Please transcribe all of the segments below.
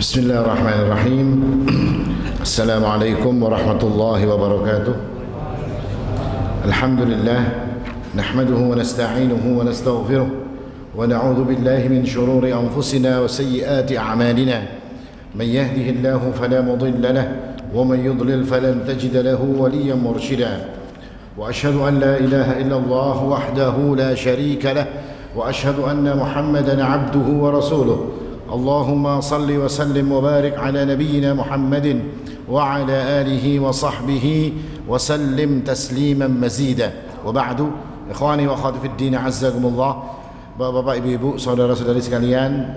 Bismillahirrahmanirrahim. Assalamualaikum warahmatullahi wabarakatuh. Alhamdulillah nahmaduhu wa nasta'inuhu wa nastaghfiruh wa na'udzu billahi min shururi anfusina wa sayyiati a'malina. Man yahdihillahu fala mudilla lahu wa man yudlil falan tajida lahu waliyyan murshida. Wa ashhadu an la ilaha illallah wahdahu la sharika lahu wa ashhadu anna Muhammadan 'abduhu wa rasuluh. اللهم صل وسلم وبارك على نبينا محمد وعلى آله وصحبه وسلم تسليما مزيدا وبعد إخواني وأخواتي في الدين عزكم الله. Bapak-bapak, ibu-ibu, saudara-saudari sekalian,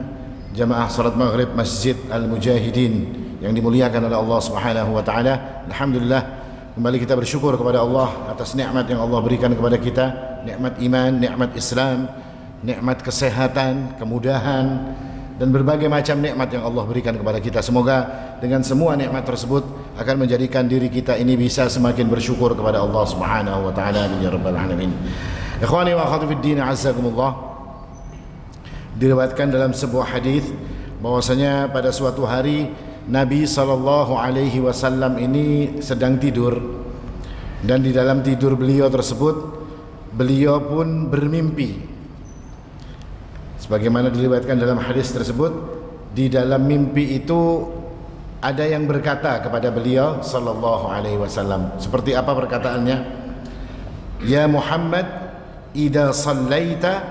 jamaah salat maghrib Masjid Al-Mujahidin yang dimuliakan oleh Allah Subhanahu wa taala. Alhamdulillah, kembali kita bersyukur kepada Allah atas nikmat yang Allah berikan kepada kita, nikmat iman, nikmat Islam, nikmat kesehatan, kemudahan, dan berbagai macam nikmat yang Allah berikan kepada kita. Semoga dengan semua nikmat tersebut akan menjadikan diri kita ini bisa semakin bersyukur kepada Allah Subhanahu wa taala ya rabbal alamin. Ikhwani wa akhwati fid din, azzakumullah. Diriwayatkan dalam sebuah hadis bahwasanya pada suatu hari Nabi sallallahu alaihi wasallam ini sedang tidur, dan di dalam tidur beliau tersebut beliau pun bermimpi. Sebagaimana diriwayatkan dalam hadis tersebut, di dalam mimpi itu ada yang berkata kepada beliau sallallahu alaihi wasallam. Seperti apa perkataannya? Ya Muhammad, idza sallaita,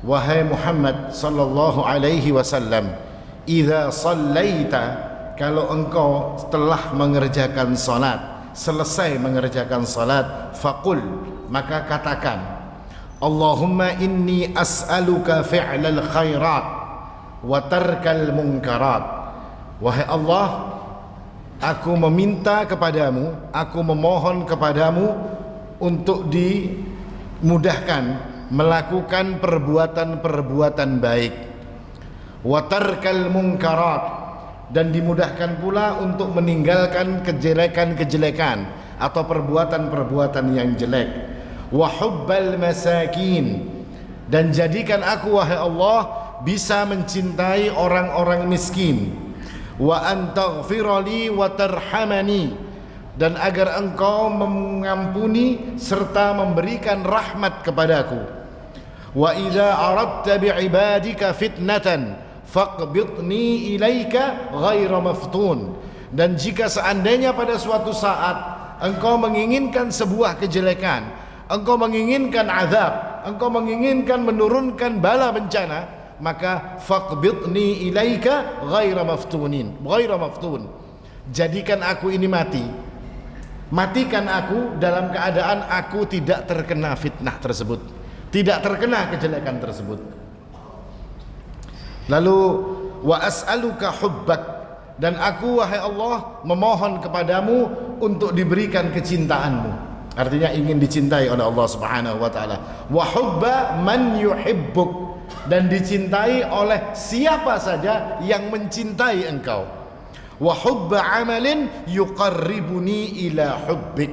wahai Muhammad sallallahu alaihi wasallam, idza sallaita, kalau engkau telah mengerjakan salat, selesai mengerjakan salat, faqul, maka katakan, Allahumma inni as'aluka fi'lal khairat wa tarkal munkarat. Wahai Allah, aku meminta kepadamu, aku memohon kepadamu untuk dimudahkan melakukan perbuatan-perbuatan baik, wa tarkal munkarat, dan dimudahkan pula untuk meninggalkan kejelekan-kejelekan atau perbuatan-perbuatan yang jelek, wa hubbal masakin, dan jadikan aku wahai Allah bisa mencintai orang-orang miskin, wa antaghfirali wa tarhamani, dan agar engkau mengampuni serta memberikan rahmat kepadaku, wa idza aradta bi'ibadika fitnatan faqbidni ilaika ghaira maftun, dan jika seandainya pada suatu saat engkau menginginkan sebuah kejelekan, engkau menginginkan azab, engkau menginginkan menurunkan bala bencana, maka faqbidni ilaika ghaira maftun, jadikan aku ini mati, matikan aku dalam keadaan aku tidak terkena fitnah tersebut, tidak terkena kejelekan tersebut. Lalu wa as'aluka hubbak, dan aku wahai Allah memohon kepadamu untuk diberikan kecintaanmu. Artinya ingin dicintai oleh Allah Subhanahu wa taala. Wa hubba man yuhibbuk, dan dicintai oleh siapa saja yang mencintai engkau. Wa hubba amalin yuqarribuni ila hubbik,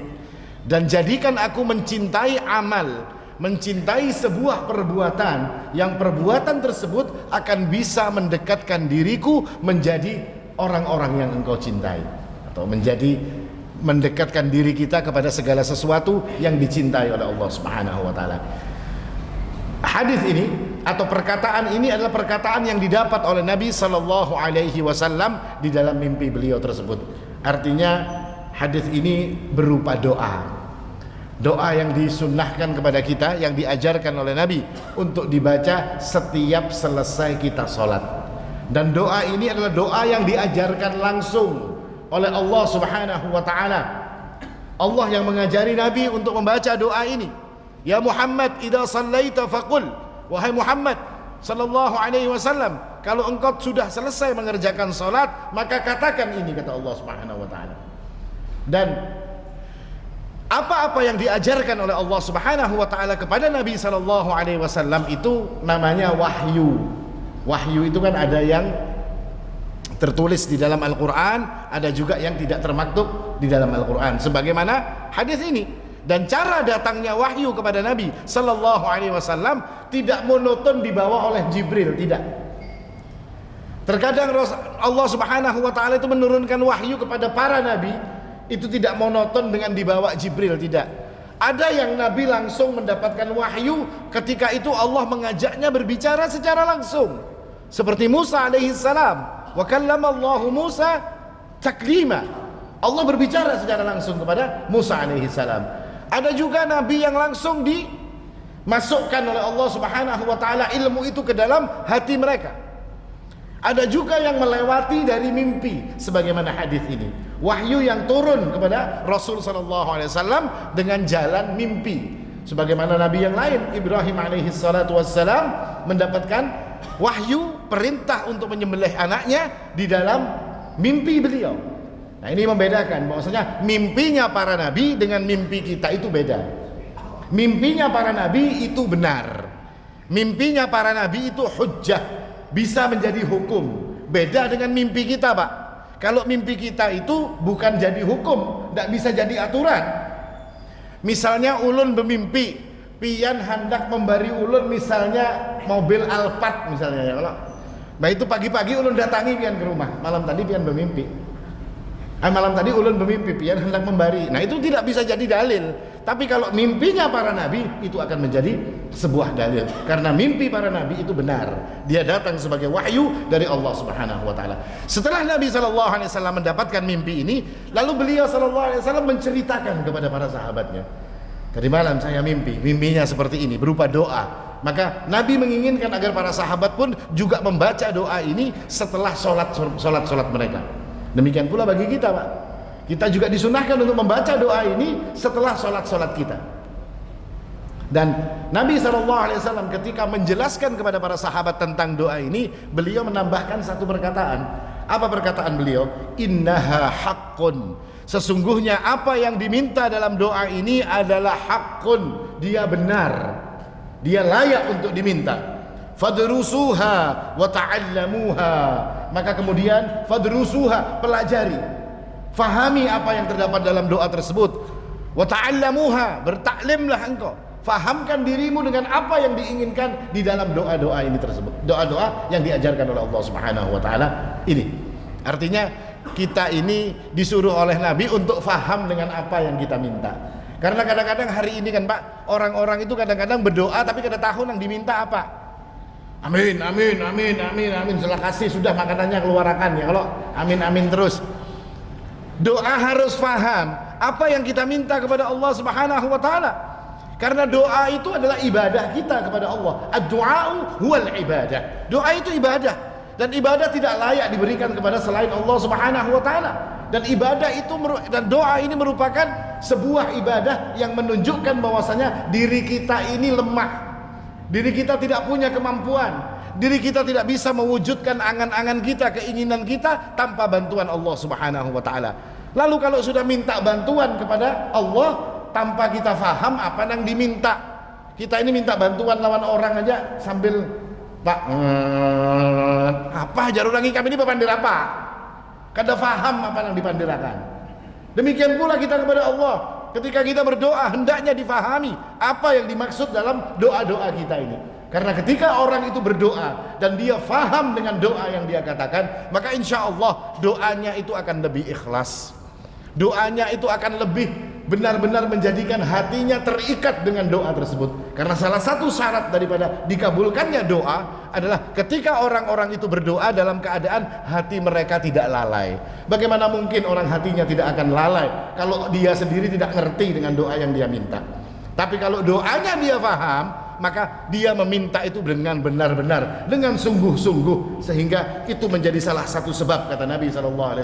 dan jadikan aku mencintai amal, mencintai sebuah perbuatan yang perbuatan tersebut akan bisa mendekatkan diriku menjadi orang-orang yang engkau cintai, atau menjadi mendekatkan diri kita kepada segala sesuatu yang dicintai oleh Allah Subhanahu wa taala. Hadis ini atau perkataan ini adalah perkataan yang didapat oleh Nabi sallallahu alaihi wasallam di dalam mimpi beliau tersebut. Artinya hadis ini berupa doa. Doa yang disunnahkan kepada kita, yang diajarkan oleh Nabi untuk dibaca setiap selesai kita sholat. Dan doa ini adalah doa yang diajarkan langsung oleh Allah Subhanahu wa taala. Allah yang mengajari Nabi untuk membaca doa ini. Ya Muhammad, idza sallaita faqul, wahai Muhammad sallallahu alaihi wasallam, kalau engkau sudah selesai mengerjakan salat, maka katakan ini, kata Allah Subhanahu wa taala. Dan apa-apa yang diajarkan oleh Allah Subhanahu wa taala kepada Nabi sallallahu alaihi wasallam itu namanya wahyu. Wahyu itu kan ada yang tertulis di dalam Al-Quran, ada juga yang tidak termaktub di dalam Al-Quran, sebagaimana hadis ini. Dan cara datangnya wahyu kepada Nabi sallallahu alaihi wasallam tidak monoton dibawa oleh Jibril, tidak. Terkadang Allah Subhanahu wa taala itu menurunkan wahyu kepada para nabi itu tidak monoton dengan dibawa Jibril, tidak. Ada yang nabi langsung mendapatkan wahyu, ketika itu Allah mengajaknya berbicara secara langsung. Seperti Musa alaihi salam, wa kallamallahu Musa taklima. Allah berbicara secara langsung kepada Musa alaihi salam. Ada juga nabi yang langsung dimasukkan oleh Allah Subhanahu wa taala ilmu itu ke dalam hati mereka. Ada juga yang melewati dari mimpi, sebagaimana hadis ini. Wahyu yang turun kepada Rasul sallallahu alaihi wasallam dengan jalan mimpi. Sebagaimana nabi yang lain, Ibrahim alaihi salatu wassalam mendapatkan wahyu perintah untuk menyembelih anaknya di dalam mimpi beliau. Nah, ini membedakan bahwasanya mimpinya para nabi dengan mimpi kita itu beda. Mimpinya para nabi itu benar. Mimpinya para nabi itu hujjah, bisa menjadi hukum. Beda dengan mimpi kita, Pak. Kalau mimpi kita itu bukan jadi hukum, tidak bisa jadi aturan. Misalnya ulun bermimpi, pian hendak memberi ulun misalnya mobil Alphard misalnya ya. Kalau nah itu pagi-pagi ulun datangi pian ke rumah, malam tadi pian bermimpi. Malam tadi ulun bermimpi pian hendak memberi. Nah itu tidak bisa jadi dalil. Tapi kalau mimpinya para nabi itu akan menjadi sebuah dalil. Karena mimpi para nabi itu benar. Dia datang sebagai wahyu dari Allah Subhanahu wa taala. Setelah Nabi sallallahu alaihi wasallam mendapatkan mimpi ini, lalu beliau sallallahu alaihi wasallam menceritakan kepada para sahabatnya. Tadi malam saya mimpi, mimpinya seperti ini berupa doa. Maka Nabi menginginkan agar para sahabat pun juga membaca doa ini setelah solat mereka. Demikian pula bagi kita, Pak. Kita juga disunahkan untuk membaca doa ini setelah solat kita. Dan Nabi SAW ketika menjelaskan kepada para sahabat tentang doa ini, beliau menambahkan satu perkataan. Apa perkataan beliau? Innaha haqqun. Sesungguhnya apa yang diminta dalam doa ini adalah haqqun. Dia benar. Dia layak untuk diminta. Fadrusuha wa ta'allamuha. Maka kemudian fadrusuha, pelajari, fahami apa yang terdapat dalam doa tersebut. Wa ta'allamuha, bertaklimlah engkau, fahamkan dirimu dengan apa yang diinginkan di dalam doa-doa ini tersebut. Doa-doa yang diajarkan oleh Allah Subhanahu wa taala ini. Artinya kita ini disuruh oleh Nabi untuk faham dengan apa yang kita minta. Karena kadang-kadang hari ini kan, Pak, orang-orang itu kadang-kadang berdoa tapi kada tahu yang diminta apa. Amin, amin, amin, amin, amin. Setelah kasih sudah makanannya keluarkan ya. Kalau amin, amin terus. Doa harus faham apa yang kita minta kepada Allah Subhanahu wa taala. Karena doa itu adalah ibadah kita kepada Allah. Ad-du'a'u huwal ibadah. Doa itu ibadah, dan ibadah tidak layak diberikan kepada selain Allah Subhanahu wa taala. Dan ibadah itu dan doa ini merupakan sebuah ibadah yang menunjukkan bahwasanya diri kita ini lemah. Diri kita tidak punya kemampuan. Diri kita tidak bisa mewujudkan angan-angan kita, keinginan kita tanpa bantuan Allah Subhanahu wa taala. Lalu kalau sudah minta bantuan kepada Allah tanpa kita faham apa yang diminta. Kita ini minta bantuan lawan orang aja sambil Pak, apa jar ulangi kami ini papandir apa? Kada faham apa yang dipandirakan. Demikian pula kita kepada Allah. Ketika kita berdoa hendaknya difahami apa yang dimaksud dalam doa-doa kita ini. Karena ketika orang itu berdoa dan dia faham dengan doa yang dia katakan, maka insya Allah doanya itu akan lebih ikhlas. Doanya itu akan lebih benar-benar menjadikan hatinya terikat dengan doa tersebut. Karena salah satu syarat daripada dikabulkannya doa adalah ketika orang-orang itu berdoa dalam keadaan hati mereka tidak lalai. Bagaimana mungkin orang hatinya tidak akan lalai kalau dia sendiri tidak ngerti dengan doa yang dia minta. Tapi kalau doanya dia paham, maka dia meminta itu dengan benar-benar, dengan sungguh-sungguh, sehingga itu menjadi salah satu sebab, kata Nabi SAW,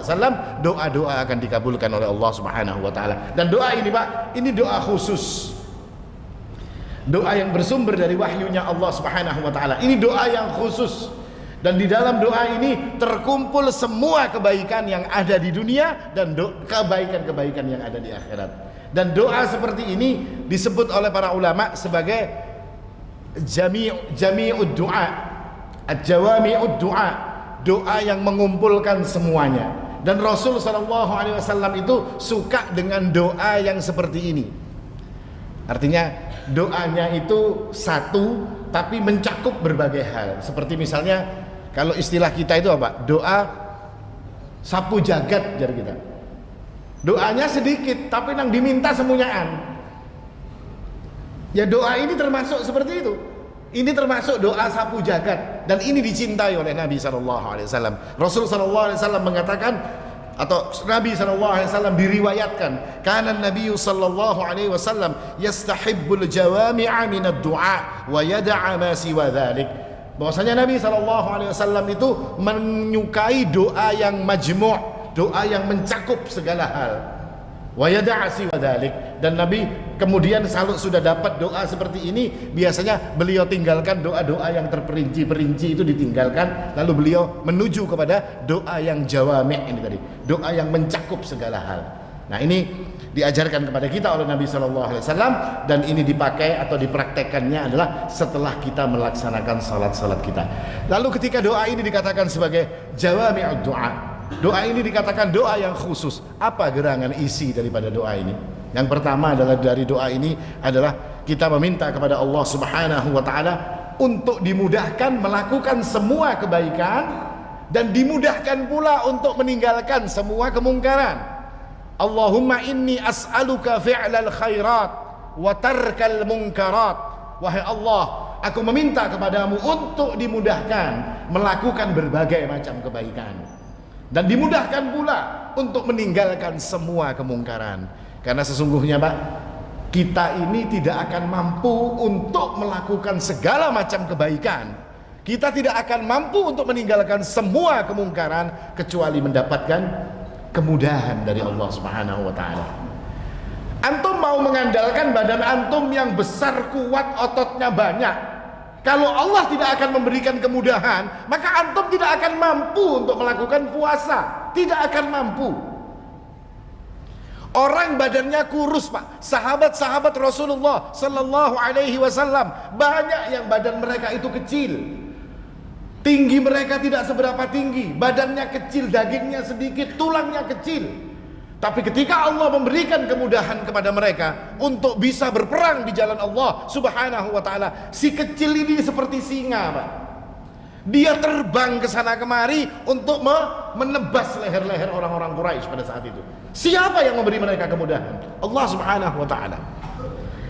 doa-doa akan dikabulkan oleh Allah Subhanahu wa taala. Dan doa ini, Pak, ini doa khusus, doa yang bersumber dari wahyunya Allah Subhanahu wa taala. Ini doa yang khusus, dan di dalam doa ini terkumpul semua kebaikan yang ada di dunia dan kebaikan-kebaikan yang ada di akhirat. Dan doa seperti ini disebut oleh para ulama sebagai jami'ud du'a, ad-jawami'ud du'a, doa yang mengumpulkan semuanya. Dan Rasul SAW itu suka dengan doa yang seperti ini. Artinya doanya itu satu tapi mencakup berbagai hal. Seperti misalnya Kalau istilah kita itu apa? Doa sapu jagat jar kita. Doanya sedikit tapi nang diminta semunyaan. Ya doa ini termasuk seperti itu. Ini termasuk doa sapu jagat dan ini dicintai oleh Nabi SAW. Rasul SAW mengatakan, atau Nabi SAW diriwayatkan, karena Nabi SAW yastahibbul jawami'a minad du'a wa yada'a ma siwa dhalik. Bahwasanya Nabi SAW itu menyukai doa yang majmu', doa yang mencakup segala hal. Wa yada'a siwa dhalik. Dan Nabi kemudian kalau sudah dapat doa seperti ini, biasanya beliau tinggalkan doa-doa yang terperinci-perinci itu ditinggalkan, lalu beliau menuju kepada doa yang jawami' ini tadi, doa yang mencakup segala hal. Nah ini diajarkan kepada kita oleh Nabi SAW, dan ini dipakai atau dipraktekannya adalah setelah kita melaksanakan salat-salat kita. Lalu ketika doa ini dikatakan sebagai jawami'ud doa, doa ini dikatakan doa yang khusus. Apa gerangan isi daripada doa ini? Yang pertama adalah dari doa ini adalah kita meminta kepada Allah Subhanahu wa taala untuk dimudahkan melakukan semua kebaikan dan dimudahkan pula untuk meninggalkan semua kemungkaran. Allahumma inni as'aluka fi'lal khairat wa tarkal munkarat. Wahai Allah, aku meminta kepadamu untuk dimudahkan melakukan berbagai macam kebaikan dan dimudahkan pula untuk meninggalkan semua kemungkaran. Karena sesungguhnya Pak, kita ini tidak akan mampu untuk melakukan segala macam kebaikan. Kita tidak akan mampu untuk meninggalkan semua kemungkaran kecuali mendapatkan kemudahan dari Allah Subhanahu wa taala. Antum mau mengandalkan badan antum yang besar, kuat, ototnya banyak. Kalau Allah tidak akan memberikan kemudahan, maka antum tidak akan mampu untuk melakukan puasa. Tidak akan mampu. Orang badannya kurus Pak. Sahabat-sahabat Rasulullah Sallallahu Alaihi Wasallam banyak yang badan mereka itu kecil. Tinggi mereka tidak seberapa tinggi, badannya kecil, dagingnya sedikit, tulangnya kecil. Tapi ketika Allah memberikan kemudahan kepada mereka untuk bisa berperang di jalan Allah Subhanahu wa taala, si kecil ini seperti singa Pak. Dia terbang ke sana kemari untuk menebas leher-leher orang-orang Quraisy pada saat itu. Siapa yang memberi mereka kemudahan? Allah Subhanahu wa taala.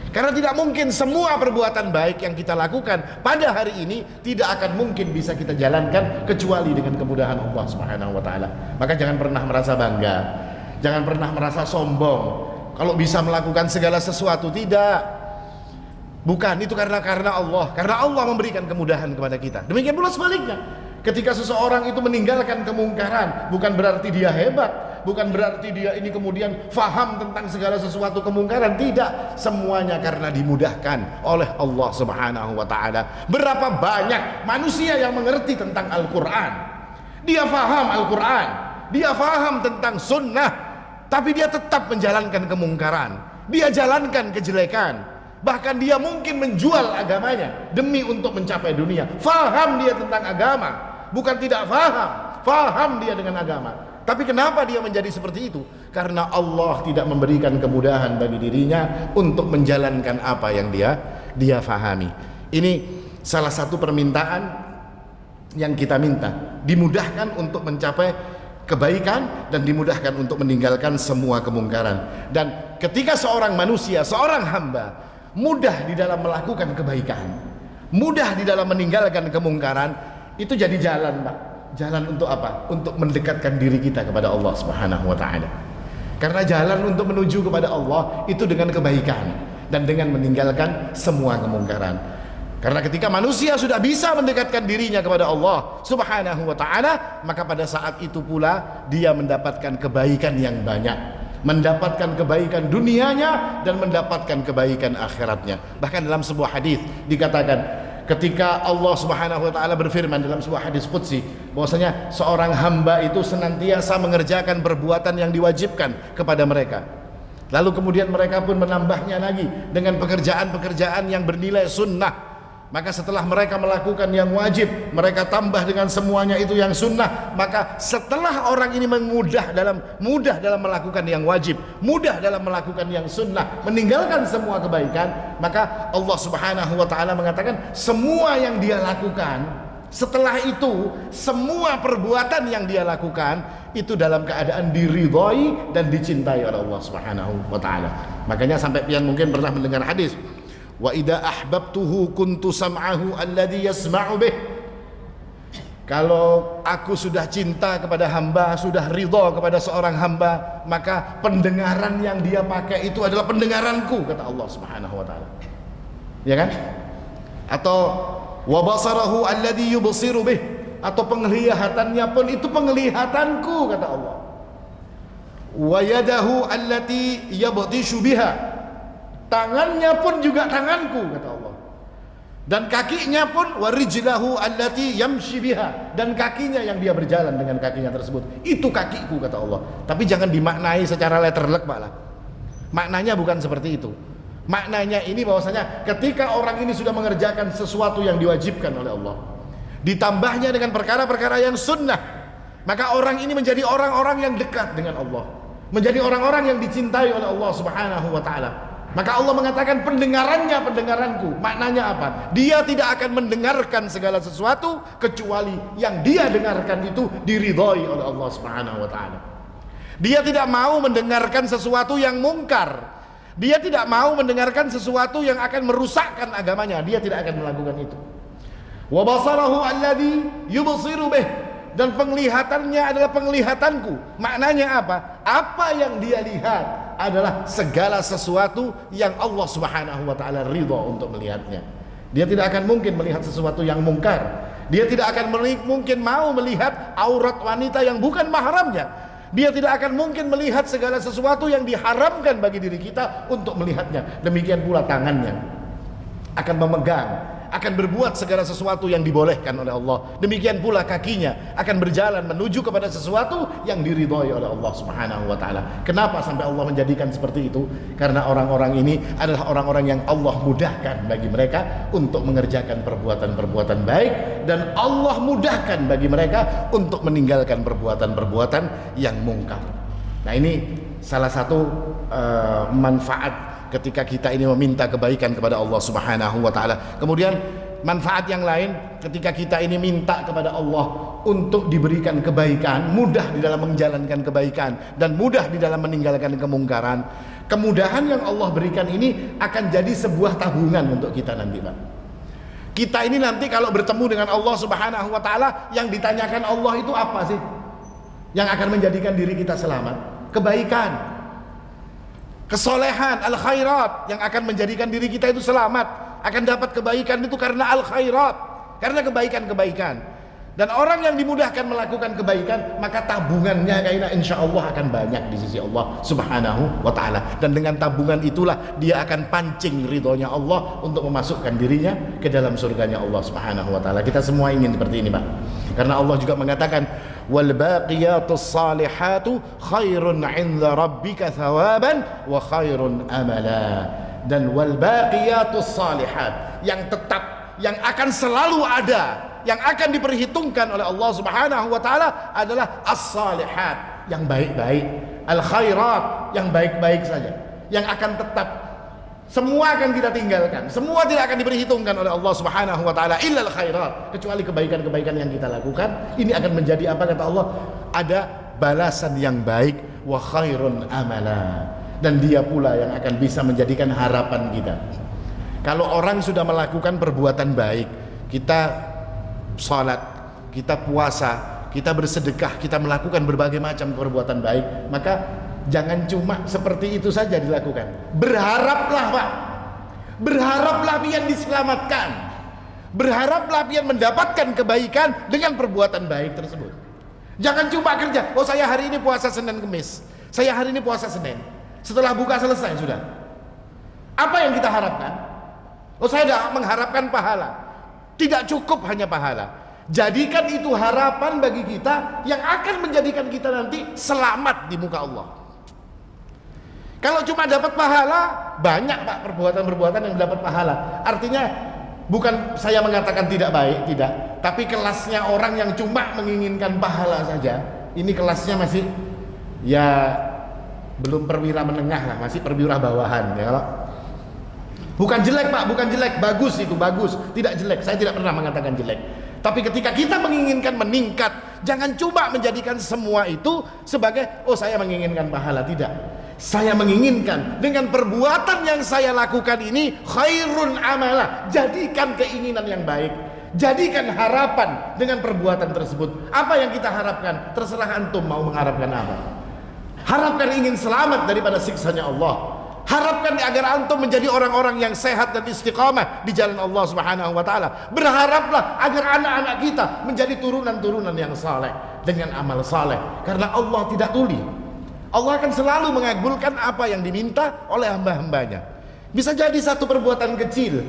Karena tidak mungkin semua perbuatan baik yang kita lakukan pada hari ini tidak akan mungkin bisa kita jalankan kecuali dengan kemudahan Allah Subhanahu wa taala. Maka jangan pernah merasa bangga. Jangan pernah merasa sombong kalau bisa melakukan segala sesuatu. Tidak. Bukan, itu karena Allah. Karena Allah memberikan kemudahan kepada kita. Demikian pula sebaliknya. Ketika seseorang itu meninggalkan kemungkaran, bukan berarti dia hebat, bukan berarti dia ini kemudian faham tentang segala sesuatu kemungkaran. Tidak, semuanya karena dimudahkan oleh Allah Subhanahu wa taala. Berapa banyak manusia yang mengerti tentang Al-Qur'an. Dia faham Al-Qur'an, dia faham tentang sunnah, tapi dia tetap menjalankan kemungkaran. Dia jalankan kejelekan. Bahkan dia mungkin menjual agamanya demi untuk mencapai dunia. Faham dia tentang agama, bukan tidak faham. Faham dia dengan agama. Tapi kenapa dia menjadi seperti itu? Karena Allah tidak memberikan kemudahan bagi dirinya untuk menjalankan apa yang dia fahami. Ini salah satu permintaan yang kita minta, dimudahkan untuk mencapai kebaikan dan dimudahkan untuk meninggalkan semua kemungkaran. Dan ketika seorang manusia, seorang hamba mudah di dalam melakukan kebaikan, mudah di dalam meninggalkan kemungkaran, itu jadi jalan Pak. Jalan untuk apa? Untuk mendekatkan diri kita kepada Allah Subhanahu wa taala. Karena jalan untuk menuju kepada Allah itu dengan kebaikan dan dengan meninggalkan semua kemungkaran. Karena ketika manusia sudah bisa mendekatkan dirinya kepada Allah Subhanahu wa taala, maka pada saat itu pula dia mendapatkan kebaikan yang banyak. Mendapatkan kebaikan dunianya dan mendapatkan kebaikan akhiratnya. Bahkan dalam sebuah hadis dikatakan, ketika Allah Subhanahu wa taala berfirman dalam sebuah hadis qudsi bahwasanya seorang hamba itu senantiasa mengerjakan perbuatan yang diwajibkan kepada mereka. Lalu kemudian mereka pun menambahnya lagi dengan pekerjaan-pekerjaan yang bernilai sunnah. Maka setelah mereka melakukan yang wajib, mereka tambah dengan semuanya itu yang sunnah. Maka setelah orang ini mudah dalam melakukan yang wajib, mudah dalam melakukan yang sunnah, meninggalkan semua kebaikan, maka Allah Subhanahu wa taala mengatakan semua yang dia lakukan, Setelah itu semua perbuatan yang dia lakukan itu dalam keadaan diridhai dan dicintai oleh Allah Subhanahu wa taala. Makanya sampai pian mungkin pernah mendengar hadis, wa idza ahbabtuhu kuntu sam'ahu alladhi yasma'u bih. Kalau aku sudah cinta kepada hamba, sudah ridha kepada seorang hamba, maka pendengaran yang dia pakai itu adalah pendengaranku, kata Allah Subhanahu wa taala. Ya kan? Atau wa basarahu alladhi yubsiru bih, atau penglihatannya pun itu penglihatanku, kata Allah. Wa yadahu allati yabtishu biha, tangannya pun juga tanganku, kata Allah. Dan kakinya pun warijlahu allati yamshi biha, dan kakinya yang dia berjalan dengan kakinya tersebut itu kakiku, kata Allah. Tapi jangan dimaknai secara letterlek, Pak lah. Maknanya bukan seperti itu. Maknanya ini bahwasanya ketika orang ini sudah mengerjakan sesuatu yang diwajibkan oleh Allah, ditambahnya dengan perkara-perkara yang sunnah, maka orang ini menjadi orang-orang yang dekat dengan Allah, menjadi orang-orang yang dicintai oleh Allah Subhanahu wa taala. Maka Allah mengatakan pendengarannya pendengaranku. Maknanya apa? Dia tidak akan mendengarkan segala sesuatu kecuali yang dia dengarkan itu diridhai oleh Allah Subhanahu wa taala. Dia tidak mau mendengarkan sesuatu yang mungkar. Dia tidak mau mendengarkan sesuatu yang akan merusakkan agamanya. Dia tidak akan melakukan itu. Wa basarahu alladhi yubsiru bih, dan penglihatannya adalah penglihatanku. Maknanya apa? Apa yang dia lihat adalah segala sesuatu yang Allah Subhanahu wa taala ridha untuk melihatnya. Dia tidak akan mungkin melihat sesuatu yang mungkar. Dia tidak akan mungkin mau melihat aurat wanita yang bukan mahramnya. Dia tidak akan mungkin melihat segala sesuatu yang diharamkan bagi diri kita untuk melihatnya. Demikian pula tangannya akan memegang, akan berbuat segala sesuatu yang dibolehkan oleh Allah. Demikian pula kakinya akan berjalan menuju kepada sesuatu yang diridhai oleh Allah Subhanahu wa taala. Kenapa sampai Allah menjadikan seperti itu? Karena orang-orang ini adalah orang-orang yang Allah mudahkan bagi mereka untuk mengerjakan perbuatan-perbuatan baik, dan Allah mudahkan bagi mereka untuk meninggalkan perbuatan-perbuatan yang mungkar. Nah, ini salah satu manfaat ketika kita ini meminta kebaikan kepada Allah Subhanahu wa taala. Kemudian manfaat yang lain ketika kita ini minta kepada Allah untuk diberikan kebaikan, mudah di dalam menjalankan kebaikan dan mudah di dalam meninggalkan kemungkaran. Kemudahan yang Allah berikan ini akan jadi sebuah tabungan untuk kita nanti, Pak. Kita ini nanti kalau bertemu dengan Allah Subhanahu wa taala, yang ditanyakan Allah itu apa sih? Yang akan menjadikan diri kita selamat? Kebaikan, kesolehan, al-khairat, yang akan menjadikan diri kita itu selamat, akan dapat kebaikan itu karena al-khairat, karena kebaikan-kebaikan. Dan orang yang dimudahkan melakukan kebaikan, maka tabungannya kayaknya insya Allah akan banyak di sisi Allah Subhanahu wa ta'ala. Dan dengan tabungan itulah dia akan pancing ridhonya Allah untuk memasukkan dirinya ke dalam surganya Allah Subhanahu wa ta'ala. Kita semua ingin seperti ini, Pak. Karena Allah juga mengatakan, wal baqiyatus salihatu khairun 'inda rabbika thawaban wa khairun amala. Dan wal baqiyatus salihat, yang tetap, yang akan selalu ada, yang akan diperhitungkan oleh Allah Subhanahu wa taala adalah as-salihat, yang baik-baik, al-khairat, yang baik-baik saja, yang akan tetap. Semua akan kita tinggalkan, semua tidak akan diperhitungkan oleh Allah Subhanahu wa taala illa al-khairat, kecuali kebaikan-kebaikan yang kita lakukan. Ini akan menjadi apa, kata Allah? Ada balasan yang baik, wa khairun amala, dan dia pula yang akan bisa menjadikan harapan kita. Kalau orang sudah melakukan perbuatan baik, kita salat, kita puasa, kita bersedekah, kita melakukan berbagai macam perbuatan baik, maka jangan cuma seperti itu saja dilakukan. Berharaplah, Pak. Berharaplah pian diselamatkan. Berharaplah pian mendapatkan kebaikan dengan perbuatan baik tersebut. Jangan cuma kerja, oh saya hari ini puasa Senin Kemis, saya hari ini puasa Senin, setelah buka selesai sudah. Apa yang kita harapkan? Oh saya tidak mengharapkan pahala. Tidak cukup hanya pahala. Jadikan itu harapan bagi kita yang akan menjadikan kita nanti selamat di muka Allah. Kalau cuma dapat pahala, banyak, Pak, perbuatan-perbuatan yang dapat pahala. Artinya bukan saya mengatakan tidak baik, tidak. Tapi kelasnya orang yang cuma menginginkan pahala saja, ini kelasnya masih ya belum perwira menengah lah, masih perwira bawahan ya, Pak. Bukan jelek, Pak, bukan jelek, bagus itu, bagus, tidak jelek, saya tidak pernah mengatakan jelek. Tapi ketika kita menginginkan meningkat, jangan cuma menjadikan semua itu sebagai, oh saya menginginkan pahala. Tidak, saya menginginkan dengan perbuatan yang saya lakukan ini khairun amalah, jadikan keinginan yang baik, jadikan harapan dengan perbuatan tersebut. Apa yang kita harapkan? Terserah antum mau mengharapkan apa. Harapkan ingin selamat daripada siksanya Allah. Harapkan agar antum menjadi orang-orang yang sehat dan istiqamah di jalan Allah Subhanahu wa taala. Berharaplah agar anak-anak kita menjadi turunan-turunan yang saleh dengan amal saleh, karena Allah tidak tuli. Allah akan selalu mengabulkan apa yang diminta oleh hamba-hambanya. Bisa jadi satu perbuatan kecil.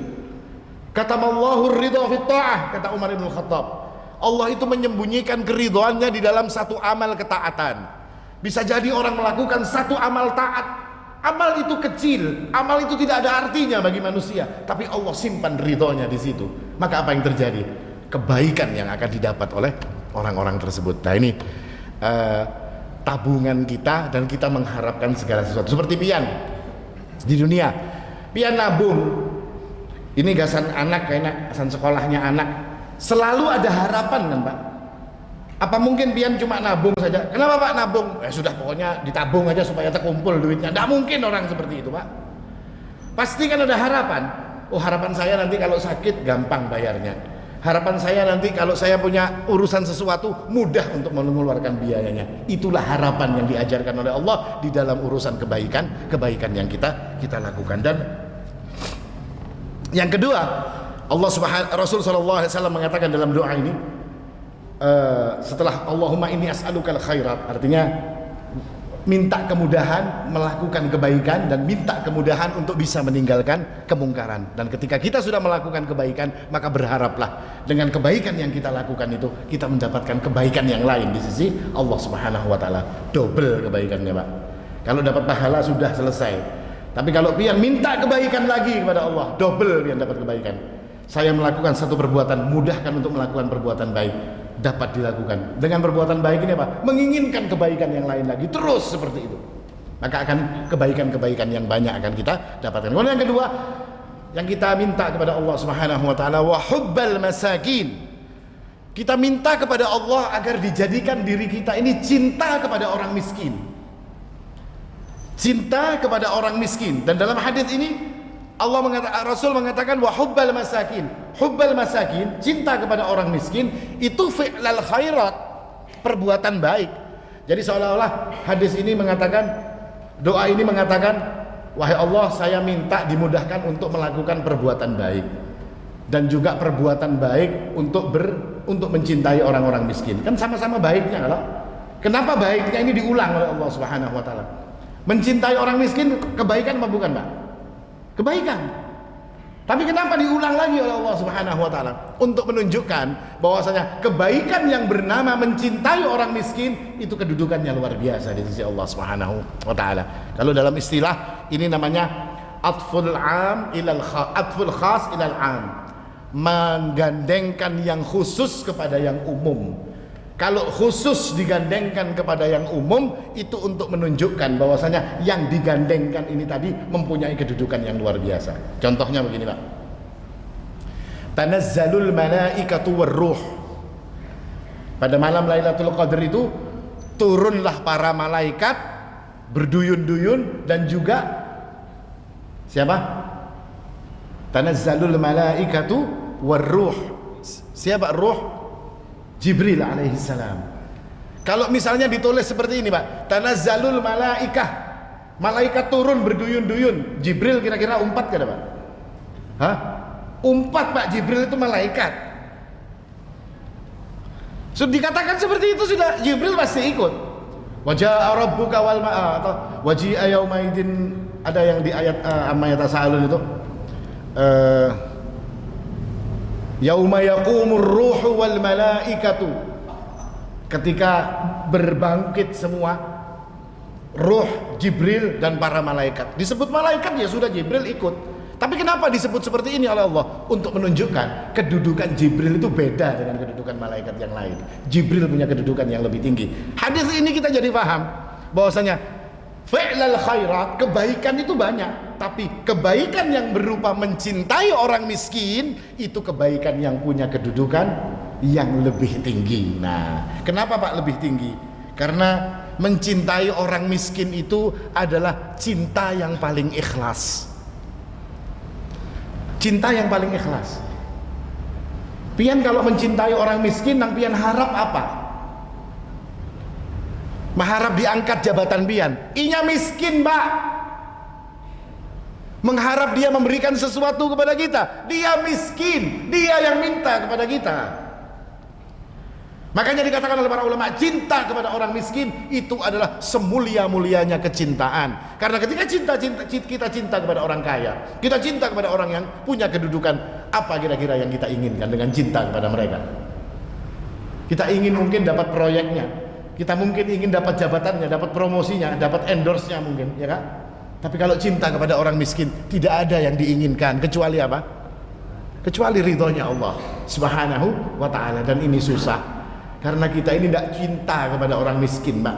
Kata Allahu ridha fit ta'ah, kata Umar bin Khattab. Allah itu menyembunyikan keridhaannya di dalam satu amal ketaatan. Bisa jadi orang melakukan satu amal taat, amal itu kecil, amal itu tidak ada artinya bagi manusia, tapi Allah simpan ridhonya di situ. Maka apa yang terjadi? Kebaikan yang akan didapat oleh orang-orang tersebut. Nah ini tabungan kita, dan kita mengharapkan segala sesuatu. Seperti pian di dunia, pian nabung. Ini gasan anak, kayaknya gasan sekolahnya anak. Selalu ada harapan kan Pak? Apa mungkin pian cuma nabung saja? Kenapa Pak nabung? Sudah pokoknya ditabung aja supaya terkumpul duitnya. Tidak mungkin orang seperti itu Pak. Pasti kan ada harapan. Oh harapan saya nanti kalau sakit gampang bayarnya. Harapan saya nanti kalau saya punya urusan sesuatu mudah untuk mengeluarkan biayanya. Itulah harapan yang diajarkan oleh Allah di dalam urusan kebaikan yang kita lakukan. Dan yang kedua, Rasul SAW mengatakan dalam doa ini, setelah Allahumma inni as'alukal khairat, artinya minta kemudahan melakukan kebaikan dan minta kemudahan untuk bisa meninggalkan kemungkaran. Dan ketika kita sudah melakukan kebaikan, maka berharaplah dengan kebaikan yang kita lakukan itu kita mendapatkan kebaikan yang lain di sisi Allah Subhanahu wa taala. Double kebaikannya Pak. Kalau dapat pahala sudah selesai. Tapi kalau pian minta kebaikan lagi kepada Allah, double pian dapat kebaikan. Saya melakukan satu perbuatan, mudahkan untuk melakukan perbuatan baik, dapat dilakukan. Dengan perbuatan baik ini apa? Menginginkan kebaikan yang lain lagi, terus seperti itu. Maka akan kebaikan-kebaikan yang banyak akan kita dapatkan. Kemudian yang kedua, yang kita minta kepada Allah Subhanahu wa taala, wa hubbal masakin. Kita minta kepada Allah agar dijadikan diri kita ini cinta kepada orang miskin. Cinta kepada orang miskin. Dan dalam hadis ini Rasul mengatakan wa hubbal masakin. Hubbal masakin, cinta kepada orang miskin, itu fi'lal khairat, perbuatan baik. Jadi seolah-olah hadis ini mengatakan, doa ini mengatakan, wahai Allah, saya minta dimudahkan untuk melakukan perbuatan baik, dan juga perbuatan baik untuk mencintai orang-orang miskin. Kan sama-sama baiknya kalau. Kenapa baiknya ini diulang oleh Allah Subhanahu wa taala? Mencintai orang miskin kebaikan apa bukan, Pak? Kebaikan. Tapi kenapa diulang lagi oleh Allah Subhanahu wa taala? Untuk menunjukkan bahwasanya kebaikan yang bernama mencintai orang miskin itu kedudukannya luar biasa di sisi Allah Subhanahu wa taala. Kalau dalam istilah ini namanya atful khas ilal am. Menggandengkan yang khusus kepada yang umum. Kalau khusus digandengkan kepada yang umum, itu untuk menunjukkan bahwasanya yang digandengkan ini tadi mempunyai kedudukan yang luar biasa. Contohnya begini Pak, tanazzalul malaikatu warruh. Pada malam Lailatul Qadar itu turunlah para malaikat berduyun-duyun, dan juga siapa? Tanazzalul malaikatu warruh. Siapa ruh? Jibril alaihi salam. Kalau misalnya ditulis seperti ini Pak, tanazzalul malaikah, malaikat turun berduyun-duyun. Jibril kira-kira umpat kada Pak? Hah? Umpat Pak, Jibril itu malaikat. Sudah dikatakan seperti itu, sudah Jibril pasti ikut. Waja'a rabbuka wal ma'a, atau waji'a yaumaidin, ada yang di ayat amma yatasaalun itu. Yauma yaqumur ruhu wal malaikatu, ketika berbangkit semua ruh, Jibril dan para malaikat. Disebut malaikat ya sudah, Jibril ikut. Tapi kenapa disebut seperti ini oleh Allah? Untuk menunjukkan kedudukan Jibril itu beda dengan kedudukan malaikat yang lain. Jibril punya kedudukan yang lebih tinggi. Hadis ini kita jadi paham bahwasanya fi'lal khairat, kebaikan itu banyak, tapi kebaikan yang berupa mencintai orang miskin itu kebaikan yang punya kedudukan yang lebih tinggi. Nah, kenapa Pak lebih tinggi? Karena mencintai orang miskin itu adalah cinta yang paling ikhlas. Cinta yang paling ikhlas. Pian kalau mencintai orang miskin, nang pian harap apa? Mengharap diangkat jabatan pian. Inya miskin, Pak. Mengharap dia memberikan sesuatu kepada kita. Dia miskin, dia yang minta kepada kita. Makanya dikatakan oleh para ulama, cinta kepada orang miskin itu adalah semulia-mulianya kecintaan. Karena ketika kita cinta kepada orang kaya, kita cinta kepada orang yang punya kedudukan, apa kira-kira yang kita inginkan dengan cinta kepada mereka? Kita ingin mungkin dapat proyeknya, kita mungkin ingin dapat jabatannya, dapat promosinya, dapat endorse-nya mungkin, ya kan? Tapi kalau cinta kepada orang miskin, tidak ada yang diinginkan kecuali apa? Kecuali ridhonya Allah Subhanahu wa ta'ala. Dan ini susah karena kita ini tidak cinta kepada orang miskin, Mbak.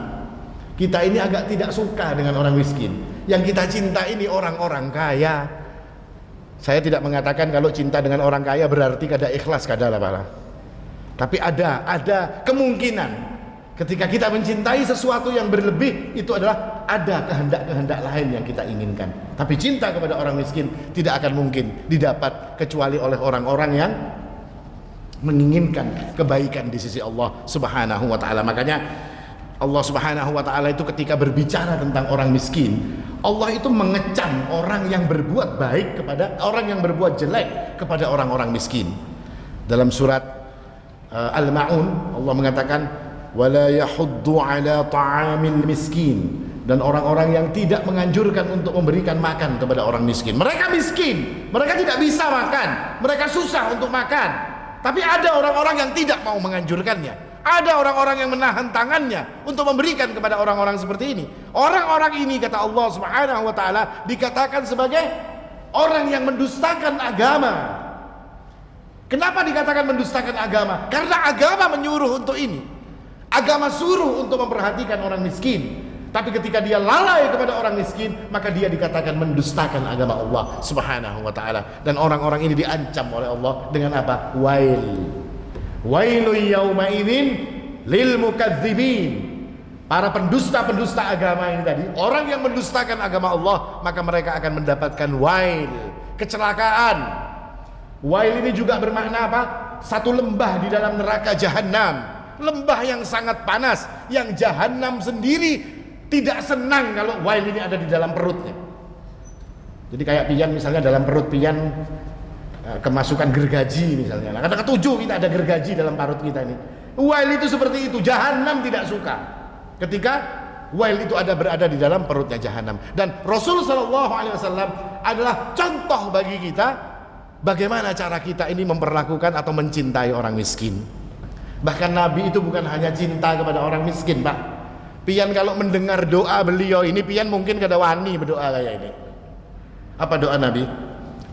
Kita ini agak tidak suka dengan orang miskin. Yang kita cinta ini orang-orang kaya. Saya tidak mengatakan kalau cinta dengan orang kaya berarti kada ikhlas, kada lah, Pak. Tapi ada kemungkinan ketika kita mencintai sesuatu yang berlebih, itu adalah ada kehendak-kehendak lain yang kita inginkan. Tapi cinta kepada orang miskin tidak akan mungkin didapat kecuali oleh orang-orang yang menginginkan kebaikan di sisi Allah Subhanahu wa ta'ala. Makanya Allah Subhanahu wa ta'ala itu ketika berbicara tentang orang miskin, Allah itu mengecam orang yang berbuat baik kepada orang yang berbuat jelek kepada orang-orang miskin. Dalam surat Al-Ma'un Allah mengatakan wala yahuddu ala ta'amil miskin, dan orang-orang yang tidak menganjurkan untuk memberikan makan kepada orang miskin. Mereka miskin, mereka tidak bisa makan, mereka susah untuk makan, tapi ada orang-orang yang tidak mau menganjurkannya. Ada orang-orang yang menahan tangannya untuk memberikan kepada orang-orang seperti ini. Orang-orang ini, kata Allah Subhanahu wa ta'ala, dikatakan sebagai orang yang mendustakan agama. Kenapa dikatakan mendustakan agama? Karena agama menyuruh untuk ini. Agama suruh untuk memperhatikan orang miskin, tapi ketika dia lalai kepada orang miskin, maka dia dikatakan mendustakan agama Allah Subhanahu wa ta'ala. Dan orang-orang ini diancam oleh Allah dengan apa? Wailun yauma idzin lil mukadzibin. Para pendusta-pendusta agama ini tadi, orang yang mendustakan agama Allah, maka mereka akan mendapatkan wail, kecelakaan. Wail ini juga bermakna apa? Satu lembah di dalam neraka jahanam. Lembah yang sangat panas, yang jahanam sendiri tidak senang kalau wail ini ada di dalam perutnya. Jadi kayak pian misalnya, dalam perut pian kemasukan gergaji misalnya. Nah, kata ketujuh kita ada gergaji dalam perut kita ini. Wail itu seperti itu, jahanam tidak suka ketika wail itu berada di dalam perutnya jahanam. Dan Rasul sallallahu alaihi wasallam adalah contoh bagi kita bagaimana cara kita ini memperlakukan atau mencintai orang miskin. Bahkan Nabi itu bukan hanya cinta kepada orang miskin, Pak. Pian kalau mendengar doa beliau ini, pian mungkin kada wani berdoa kayak ini. Apa doa Nabi?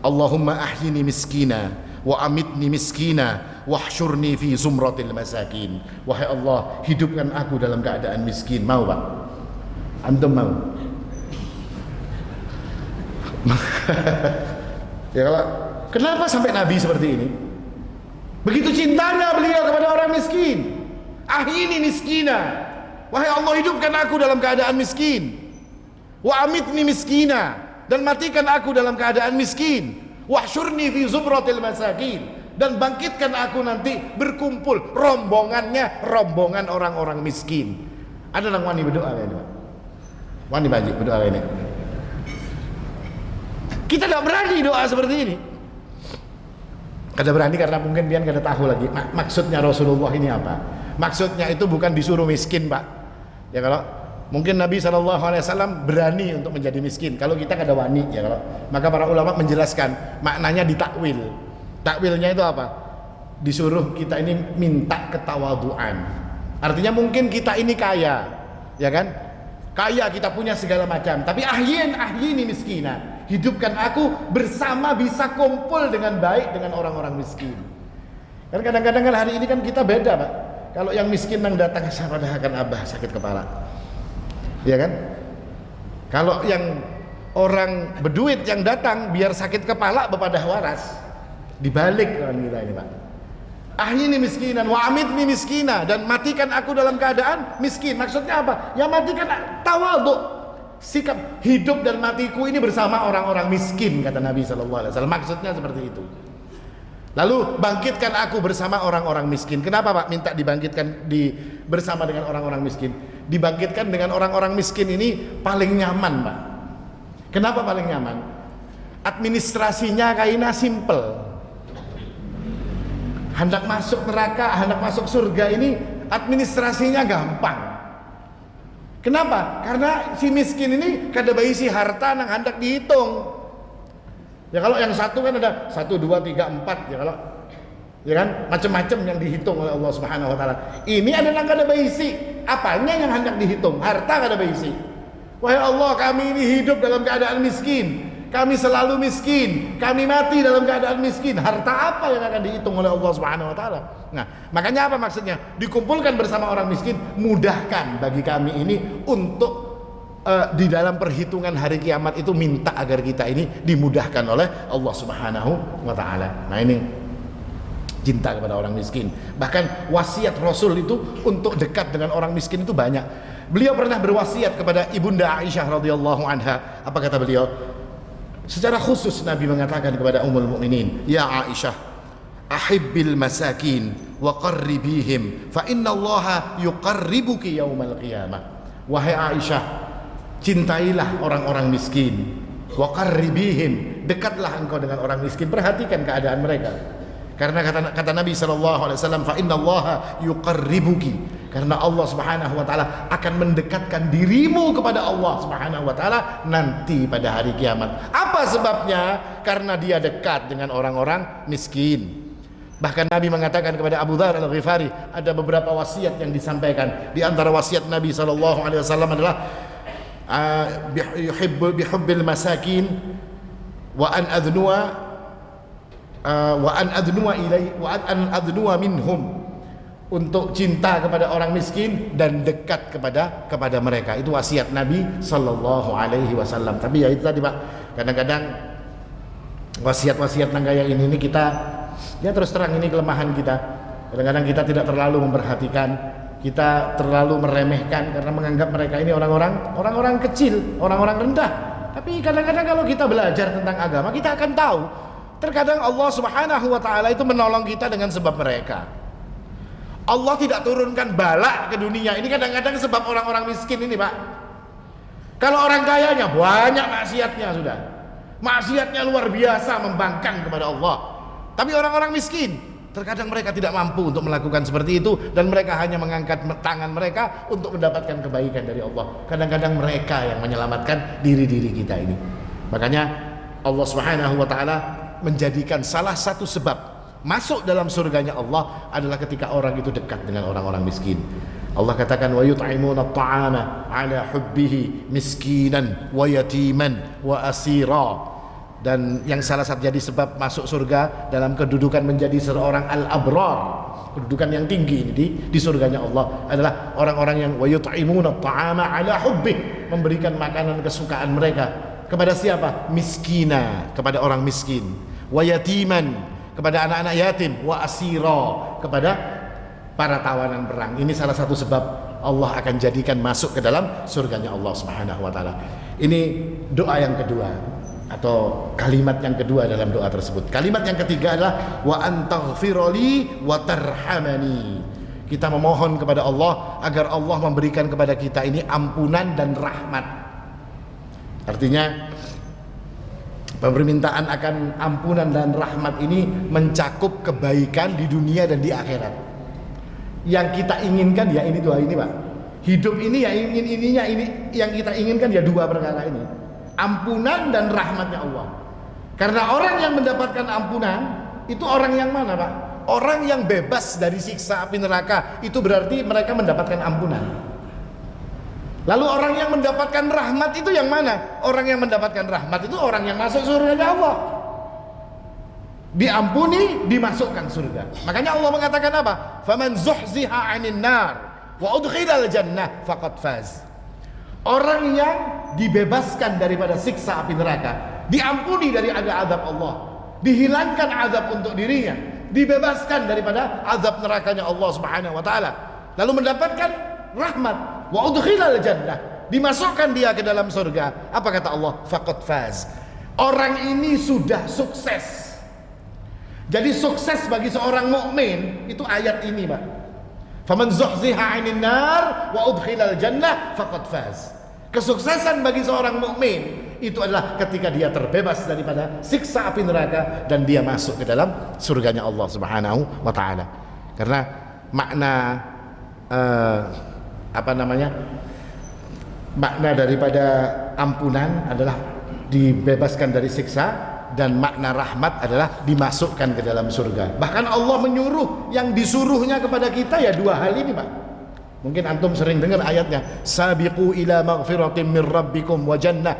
Allahumma ahyini miskina wa amitni miskina wahsyurni fi zumratil masakin. Wahai Allah, hidupkan aku dalam keadaan miskin. Mau, Pak? Antum mau? Ya, kalau kenapa sampai Nabi seperti ini? Begitu cintanya beliau kepada orang miskin. Ahyini miskina, wahai Allah, hidupkan aku dalam keadaan miskin. Wa amitni miskina, dan matikan aku dalam keadaan miskin. Wahsyurni fi zubratil masakin, dan bangkitkan aku nanti berkumpul rombongan orang-orang miskin. Ada orang wani berdoa kayak ini, Pak? Wani baji berdoa kayak ini. Kita tidak berani doa seperti ini. Kada berani karena mungkin pian kada tahu lagi maksudnya Rasulullah ini apa. Maksudnya itu bukan disuruh miskin, Pak. Ya, kalau mungkin Nabi SAW berani untuk menjadi miskin, kalau kita kada wani, ya kalau. Maka para ulama menjelaskan maknanya ditakwil. Takwilnya itu apa? Disuruh kita ini minta ketawaduan. Artinya mungkin kita ini kaya, ya kan? Kaya, kita punya segala macam, tapi ahyini miskina, hidupkan aku bersama bisa kumpul dengan baik dengan orang-orang miskin. Kan kadang-kadang kan hari ini kan kita beda, Pak. Kalau yang miskin yang datang sama akan abah sakit kepala, ya kan? Kalau yang orang berduit yang datang biar sakit kepala bepadah waras, dibalik dengan kita ini, Pak. Ahyini miskinan wa amitni miskina, dan matikan aku dalam keadaan miskin. Maksudnya apa? Ya matikan tawadhu. Sikap hidup dan matiku ini bersama orang-orang miskin, kata Nabi SAW. Maksudnya seperti itu. Lalu bangkitkan aku bersama orang-orang miskin. Kenapa Pak minta dibangkitkan bersama dengan orang-orang miskin? Dibangkitkan dengan orang-orang miskin ini paling nyaman Pak. Kenapa paling nyaman? Administrasinya kayaknya simple. Hendak masuk neraka, hendak masuk surga ini administrasinya gampang. Kenapa? Karena si miskin ini kada baisi harta nang hendak dihitung. Ya kalau yang satu kan ada 1, 2, 3, 4 ya, kalau ya kan macam-macam yang dihitung oleh Allah Subhanahu wa taala. Ini ada nang kada baisi. Apanya yang hendak dihitung? Harta kada baisi. Wahai Allah, kami ini hidup dalam keadaan miskin. Kami selalu miskin. Kami mati dalam keadaan miskin. Harta apa yang akan dihitung oleh Allah Subhanahu wa taala? Nah, makanya apa maksudnya? Dikumpulkan bersama orang miskin, mudahkan bagi kami ini untuk di dalam perhitungan hari kiamat itu minta agar kita ini dimudahkan oleh Allah Subhanahu wa taala. Nah, ini cinta kepada orang miskin. Bahkan wasiat Rasul itu untuk dekat dengan orang miskin itu banyak. Beliau pernah berwasiat kepada Ibunda Aisyah radhiyallahu anha. Apa kata beliau? Secara khusus Nabi mengatakan kepada Ummul Mukminin, "Ya Aisyah, ahibbil masakin wa qarribihim fa innallaha yuqarribuki yaumal qiyamah." Wahai Aisyah, cintailah orang-orang miskin, wa qarribihim, dekatlah engkau dengan orang miskin, perhatikan keadaan mereka. Karena kata Nabi SAW, fa innallaha yuqarribuki, karena Allah Subhanahu wa taala akan mendekatkan dirimu kepada Allah Subhanahu wa taala nanti pada hari kiamat. Apa sebabnya? Karena dia dekat dengan orang-orang miskin. Bahkan Nabi mengatakan kepada Abu Dzar Al-Ghifari, ada beberapa wasiat yang disampaikan. Di antara wasiat Nabi SAW adalah bihubbil masakin wa an adnuwa minhum, untuk cinta kepada orang miskin dan dekat kepada mereka. Itu wasiat Nabi sallallahu alaihi wasallam. Tapi ya itu tadi Pak, kadang-kadang wasiat-wasiat nang kayak ini kita, ya terus terang ini kelemahan kita. Kadang-kadang kita tidak terlalu memperhatikan, kita terlalu meremehkan karena menganggap mereka ini orang-orang kecil, orang-orang rendah. Tapi kadang-kadang kalau kita belajar tentang agama, kita akan tahu terkadang Allah Subhanahu wa taala itu menolong kita dengan sebab mereka. Allah tidak turunkan bala ke dunia ini kadang-kadang sebab orang-orang miskin ini Pak. Kalau orang kayanya banyak maksiatnya sudah, maksiatnya luar biasa, membangkang kepada Allah. Tapi orang-orang miskin terkadang mereka tidak mampu untuk melakukan seperti itu, dan mereka hanya mengangkat tangan mereka untuk mendapatkan kebaikan dari Allah. Kadang-kadang mereka yang menyelamatkan diri-diri kita ini. Makanya Allah Subhanahu wa taala menjadikan salah satu sebab masuk dalam surganya Allah adalah ketika orang itu dekat dengan orang-orang miskin. Allah katakan, wa yut'imuna at-ta'ama 'ala hubbihi miskinan wa yatiman wa asira. Dan yang salah satu jadi sebab masuk surga dalam kedudukan menjadi seorang al-abrar, kedudukan yang tinggi ini di surganya Allah adalah orang-orang yang wa yut'imuna at-ta'ama 'ala hubbihi, memberikan makanan kesukaan mereka kepada siapa? Miskina, kepada orang miskin, wa yatiman, kepada anak-anak yatim, wa asira, kepada para tawanan perang. Ini salah satu sebab Allah akan jadikan masuk ke dalam surganya Allah Subhanahu wa taala. Ini doa yang kedua atau kalimat yang kedua dalam doa tersebut. Kalimat yang ketiga adalah wa antaghfirli wa tarhamani. Kita memohon kepada Allah agar Allah memberikan kepada kita ini ampunan dan rahmat. Artinya permintaan akan ampunan dan rahmat ini mencakup kebaikan di dunia dan di akhirat. Yang kita inginkan ya ini dua ini Pak. Hidup ini ya ingin ininya ini, yang kita inginkan ya dua perkara ini. Ampunan dan rahmatnya Allah. Karena orang yang mendapatkan ampunan itu orang yang mana Pak? Orang yang bebas dari siksa api neraka, itu berarti mereka mendapatkan ampunan. Lalu orang yang mendapatkan rahmat itu yang mana? Orang yang mendapatkan rahmat itu orang yang masuk surganya Allah. Diampuni, dimasukkan surga. Makanya Allah mengatakan apa? Faman zuhziha 'anil nar wa udkhilal jannah faqad faz. Orang yang dibebaskan daripada siksa api neraka, diampuni dari azab Allah, dihilangkan azab untuk dirinya, dibebaskan daripada azab nerakanya Allah Subhanahu wa taala, lalu mendapatkan rahmat, wa udkhilal jannah, dimasukkan dia ke dalam surga. Apa kata Allah? Faqad faz. Orang ini sudah sukses. Jadi sukses bagi seorang mukmin itu ayat ini, Pak. Faman zuhziha 'anil nar wa udkhilal jannah faqad faz. Kesuksesan bagi seorang mukmin itu adalah ketika dia terbebas daripada siksa api neraka dan dia masuk ke dalam surganya Allah Subhanahu wa taala. Karena makna makna daripada ampunan adalah dibebaskan dari siksa, dan makna rahmat adalah dimasukkan ke dalam surga. Bahkan Allah menyuruh, yang disuruhnya kepada kita ya dua hal ini, Pak. Mungkin antum sering dengar ayatnya, sabiqu ila maghfiratin min rabbikum wa jannah.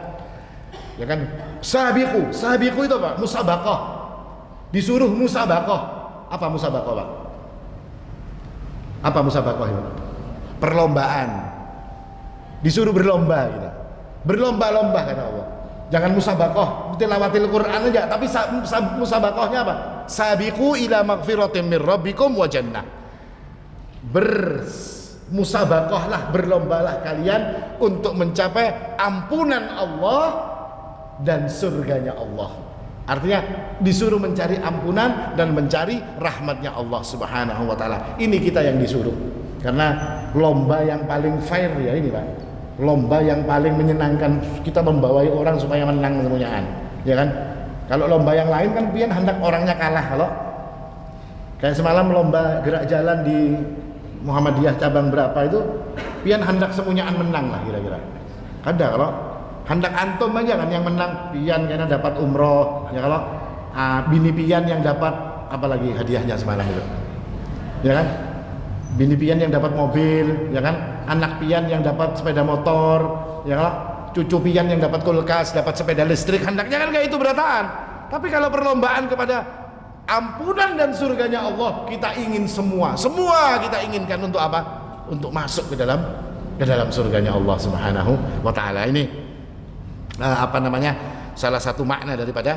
Ya kan? Sabiqu itu Pak, musabaqah. Disuruh musabaqah. Apa musabaqah, Pak? Apa musabaqah itu? Perlombaan. Disuruh berlomba gitu. Berlomba-lomba kata Allah. Jangan musabaqah, tilawatil Quran aja, tapi musabaqahnya apa? Sabiqu ila maghfiratin min rabbikum wa jannah. Bermusabaqahlah, berlombalah kalian untuk mencapai ampunan Allah dan surganya Allah. Artinya disuruh mencari ampunan dan mencari rahmatnya Allah Subhanahu wa taala. Ini kita yang disuruh. Karena lomba yang paling fair ya ini, Pak. Lomba yang paling menyenangkan, kita membawai orang supaya menang semuanya, ya kan? Kalau lomba yang lain kan pian hendak orangnya kalah. Kalau kayak semalam lomba gerak jalan di Muhammadiyah cabang berapa itu, pian hendak semuanya menang lah kira-kira. Ada kalau hendak antum aja kan yang menang, pian karena dapat umroh, ya kalau bini pian yang dapat apalagi hadiahnya semalam itu, ya kan? Bini pian yang dapat mobil, ya kan? Anak pian yang dapat sepeda motor, ya kan? Cucu pian yang dapat kulkas, dapat sepeda listrik. Hendaknya kan kayak itu berataan. Tapi kalau perlombaan kepada ampunan dan surganya Allah, kita ingin semua kita inginkan untuk apa? Untuk masuk ke dalam surganya Allah Subhanahu wa taala. Ini salah satu makna daripada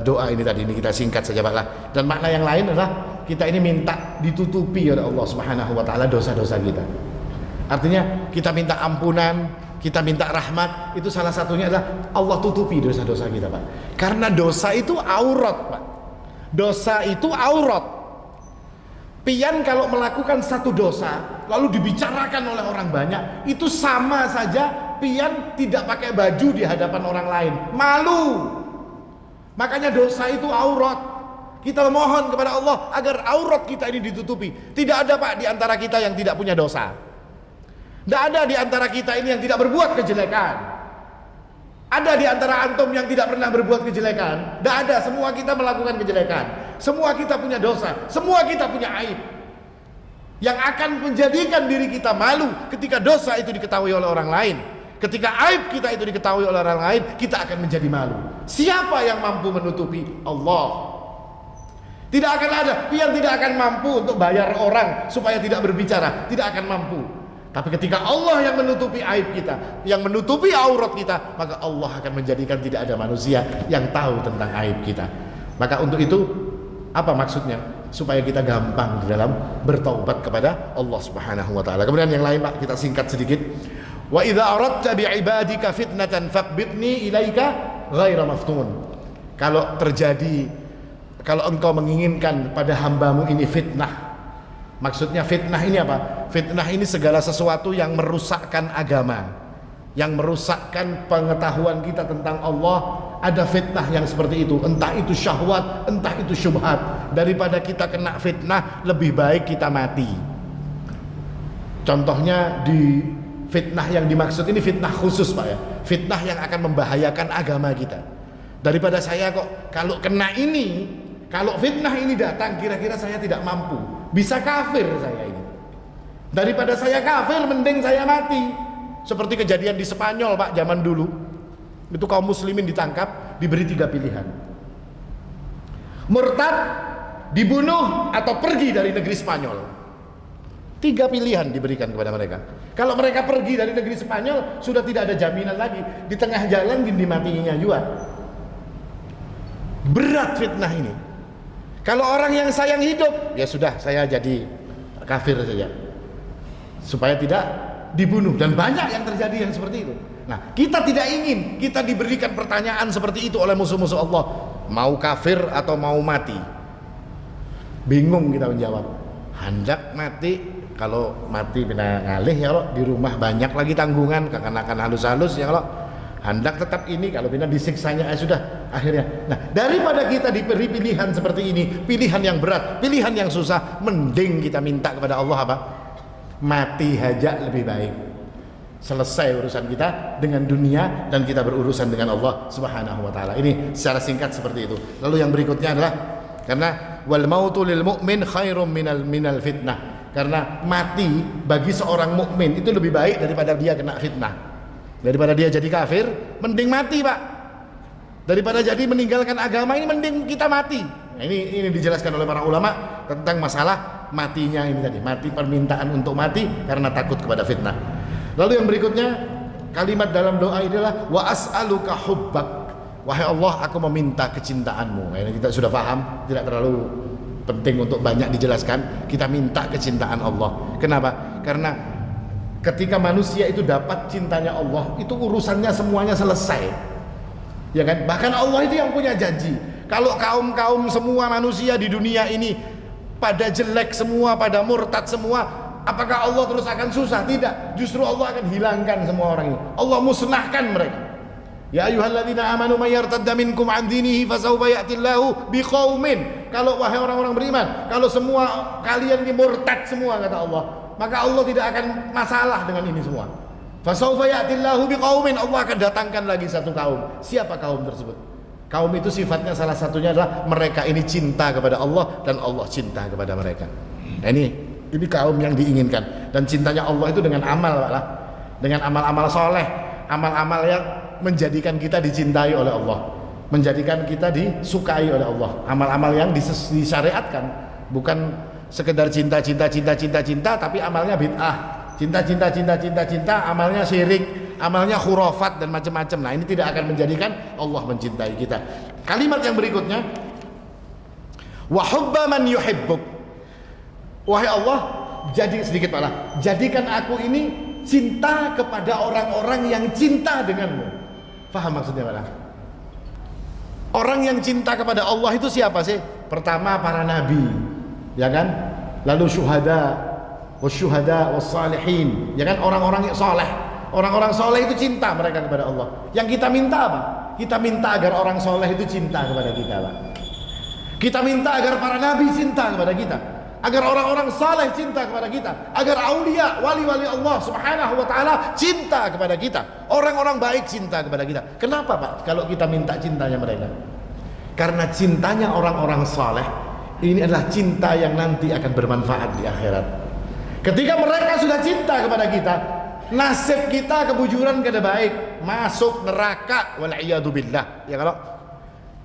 doa ini tadi. Ini kita singkat saja, Pak lah. Dan makna yang lain adalah kita ini minta ditutupi oleh Allah Subhanahu wa taala dosa-dosa kita. Artinya kita minta ampunan, kita minta rahmat, itu salah satunya adalah Allah tutupi dosa-dosa kita, Pak. Karena dosa itu aurat, Pak. Dosa itu aurat. Pian kalau melakukan satu dosa lalu dibicarakan oleh orang banyak, itu sama saja pian tidak pakai baju di hadapan orang lain. Malu. Makanya dosa itu aurat. Kita mohon kepada Allah agar aurat kita ini ditutupi. Tidak ada, Pak, di antara kita yang tidak punya dosa. Tidak ada di antara kita ini yang tidak berbuat kejelekan. Ada di antara antum yang tidak pernah berbuat kejelekan? Tidak ada, semua kita melakukan kejelekan. Semua kita punya dosa, semua kita punya aib yang akan menjadikan diri kita malu ketika dosa itu diketahui oleh orang lain. Ketika aib kita itu diketahui oleh orang lain, kita akan menjadi malu. Siapa yang mampu menutupi? Allah. Tidak akan ada, pian tidak akan mampu untuk bayar orang supaya tidak berbicara, tidak akan mampu. Tapi ketika Allah yang menutupi aib kita, yang menutupi aurat kita, maka Allah akan menjadikan tidak ada manusia yang tahu tentang aib kita. Maka untuk itu, apa maksudnya? Supaya kita gampang di dalam bertaubat kepada Allah Subhanahu wa taala. Kemudian yang lain, Pak, kita singkat sedikit. Wa idza aradta bi'ibadika fitnatan faqbidni ilaika ghaira maftun. Kalau engkau menginginkan pada hambamu ini fitnah. Maksudnya fitnah ini apa? Fitnah ini segala sesuatu yang merusakkan agama, yang merusakkan pengetahuan kita tentang Allah. Ada fitnah yang seperti itu, entah itu syahwat, entah itu syubhat. Daripada kita kena fitnah, lebih baik kita mati. Contohnya di fitnah yang dimaksud ini fitnah khusus, Pak ya. Fitnah yang akan membahayakan agama kita. Daripada saya kok kalau kena ini, kalau fitnah ini datang, kira-kira saya tidak mampu, bisa kafir saya ini. Daripada saya kafir, mending saya mati. Seperti kejadian di Spanyol, Pak, zaman dulu. Itu kaum muslimin ditangkap, diberi 3 pilihan. Murtad, dibunuh, atau pergi dari negeri Spanyol. 3 pilihan diberikan kepada mereka. Kalau mereka pergi dari negeri Spanyol, sudah tidak ada jaminan lagi. Di tengah jalan dimatiinya juga. Berat fitnah ini. Kalau orang yang sayang hidup, ya sudah, saya jadi kafir saja supaya tidak dibunuh. Dan banyak yang terjadi yang seperti itu. Nah, kita tidak ingin kita diberikan pertanyaan seperti itu oleh musuh-musuh Allah. Mau kafir atau mau mati? Bingung kita menjawab. Hendak mati, kalau mati bina ngalih ya Allah, di rumah banyak lagi tanggungan, kekanakan halus-halus ya Allah. Hendak tetap ini, kalau bina disiksanya sudah akhirnya. Nah, daripada kita diberi pilihan seperti ini, pilihan yang berat, pilihan yang susah, mending kita minta kepada Allah apa? Mati saja lebih baik. Selesai urusan kita dengan dunia dan kita berurusan dengan Allah Subhanahu wa taala. Ini secara singkat seperti itu. Lalu yang berikutnya adalah karena wal mautu lil mu'min khairum minal fitnah. Karena mati bagi seorang mukmin itu lebih baik daripada dia kena fitnah. Daripada dia jadi kafir, mending mati, Pak. Daripada jadi meninggalkan agama, ini mending kita mati. Nah, ini dijelaskan oleh para ulama tentang masalah matinya ini tadi. Mati, permintaan untuk mati karena takut kepada fitnah. Lalu yang berikutnya, kalimat dalam doa ini adalah wa as'aluka hubbak. Wahai Allah, aku meminta kecintaanmu. Nah, ini kita sudah paham, tidak terlalu penting untuk banyak dijelaskan. Kita minta kecintaan Allah. Kenapa? Karena ketika manusia itu dapat cintanya Allah, itu urusannya semuanya selesai, ya kan? Bahkan Allah itu yang punya janji. Kalau kaum semua manusia di dunia ini pada jelek semua, pada murtad semua, apakah Allah terus akan susah? Tidak. Justru Allah akan hilangkan semua orang ini. Allah musnahkan mereka. Ya ayyuhalladzina amanu may yartadda minkum an dinihi fasawfa ya'tillahu biqaumin. Kalau wahai orang-orang beriman, kalau semua kalian ini murtad semua kata Allah, maka Allah tidak akan masalah dengan ini semua. Fasawfa ya'tillahu biqaumin, Allah akan datangkan lagi satu kaum. Siapa kaum tersebut? Kaum itu sifatnya salah satunya adalah mereka ini cinta kepada Allah dan Allah cinta kepada mereka. Nah, ini kaum yang diinginkan, dan cintanya Allah itu dengan amal, Pak, dengan amal-amal soleh, amal-amal yang menjadikan kita dicintai oleh Allah, menjadikan kita disukai oleh Allah, amal-amal yang disyariatkan, bukan sekedar cinta, tapi amalnya bid'ah. Cinta, amalnya syirik, amalnya khurafat dan macam-macam. Nah, ini tidak akan menjadikan Allah mencintai kita. Kalimat yang berikutnya, wa hubba man yuhibbuk. Wahai Allah, jadi sedikit Pak, jadikan aku ini cinta kepada orang-orang yang cinta denganmu. Faham maksudnya Pak? Orang yang cinta kepada Allah itu siapa sih? Pertama para nabi, ya kan? Lalu syuhada, wassalihin, ya kan? Orang-orang yang soleh. Orang-orang soleh itu cinta mereka kepada Allah. Yang kita minta apa? Kita minta agar orang soleh itu cinta kepada kita, Pak. Kita minta agar para nabi cinta kepada kita, agar orang-orang saleh cinta kepada kita, agar aulia, wali-wali Allah Subhanahu wa taala cinta kepada kita, orang-orang baik cinta kepada kita. Kenapa, Pak? Kalau kita minta cintanya mereka? Karena cintanya orang-orang saleh ini adalah cinta yang nanti akan bermanfaat di akhirat. Ketika mereka sudah cinta kepada kita, nasib kita kebujuran kada baik, masuk neraka wal'iyadzubillah. Ya, kalau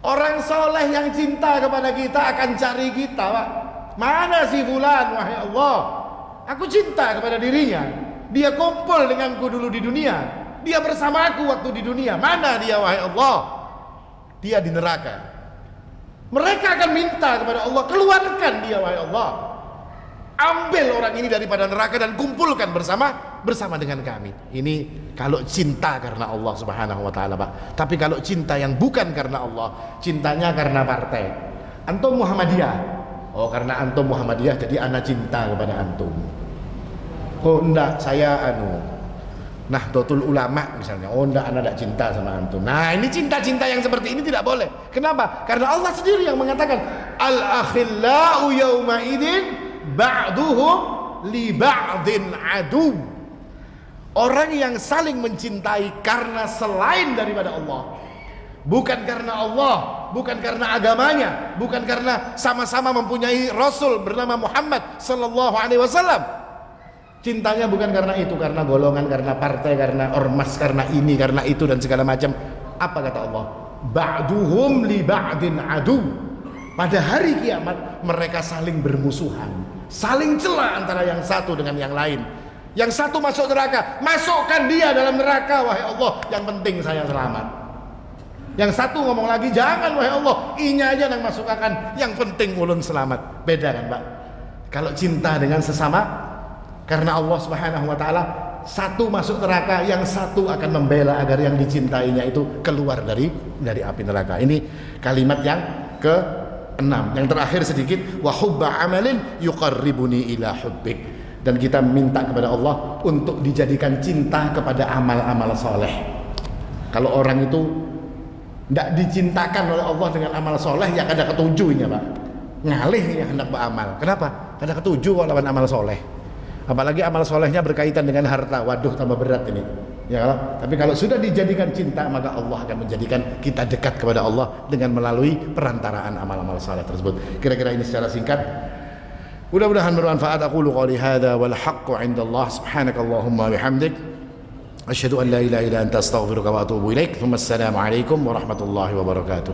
orang soleh yang cinta kepada kita akan cari kita, Pak. Mana si fulan, wahai Allah? Aku cinta kepada dirinya. Dia kumpul denganku dulu di dunia. Dia bersamaku waktu di dunia. Mana dia, wahai Allah? Dia di neraka. Mereka akan minta kepada Allah, keluarkan dia, wahai Allah. Ambil orang ini daripada neraka dan kumpulkan bersama dengan kami. Ini kalau cinta karena Allah Subhanahu wa taala, Pak. Tapi kalau cinta yang bukan karena Allah, cintanya karena partai. Antum Muhammadiyah. Oh, karena antum Muhammadiyah jadi ana cinta kepada antum. Oh enggak, saya Nahdlatul Ulama misalnya. Oh enggak, ana enggak cinta sama antum. Nah, ini cinta-cinta yang seperti ini tidak boleh. Kenapa? Karena Allah sendiri yang mengatakan al-akhillau yauma idzin ba'duhum li ba'din adu. Orang yang saling mencintai karena selain daripada Allah, bukan karena Allah, bukan karena agamanya, bukan karena sama-sama mempunyai Rasul bernama Muhammad sallallahu alaihi wasallam. Cintanya bukan karena itu, karena golongan, karena partai, karena ormas, karena ini, karena itu dan segala macam. Apa kata Allah? Ba'duhum li ba'din adu. Pada hari kiamat mereka saling bermusuhan, saling cela antara yang satu dengan yang lain. Yang satu masuk neraka, masukkan dia dalam neraka, wahai Allah, yang penting saya selamat. Yang satu ngomong lagi, jangan wahai Allah, inya aja yang masukkan, yang penting ulun selamat. Beda kan Pak? Kalau cinta dengan sesama, karena Allah Subhanahu wa taala, satu masuk neraka, yang satu akan membela agar yang dicintainya itu keluar dari api neraka. Ini kalimat yang ke-6. Yang terakhir sedikit, wa hubba amalin yuqarribuni ila hubbik. Dan kita minta kepada Allah untuk dijadikan cinta kepada amal-amal soleh. Kalau orang itu tidak dicintakan oleh Allah dengan amal soleh, ya kada ketujuhnya Pak, ngalih ya hendak beramal. Kenapa? Kada ketujuh kalau lawan amal soleh. Apalagi amal solehnya berkaitan dengan harta, waduh tambah berat ini. Ya kalau, tapi kalau sudah dijadikan cinta, maka Allah akan menjadikan kita dekat kepada Allah dengan melalui perantaraan amal-amal soleh tersebut. Kira-kira ini secara singkat. Mudah-mudahan bermanfaat. Aqulu qouli hadza wal haqqu 'indallah. Subhanakallahumma bihamdik, asyhadu an la ilaha illa anta astaghfiruka wa atubu ilaik. Assalamu alaikum warahmatullahi wabarakatuh.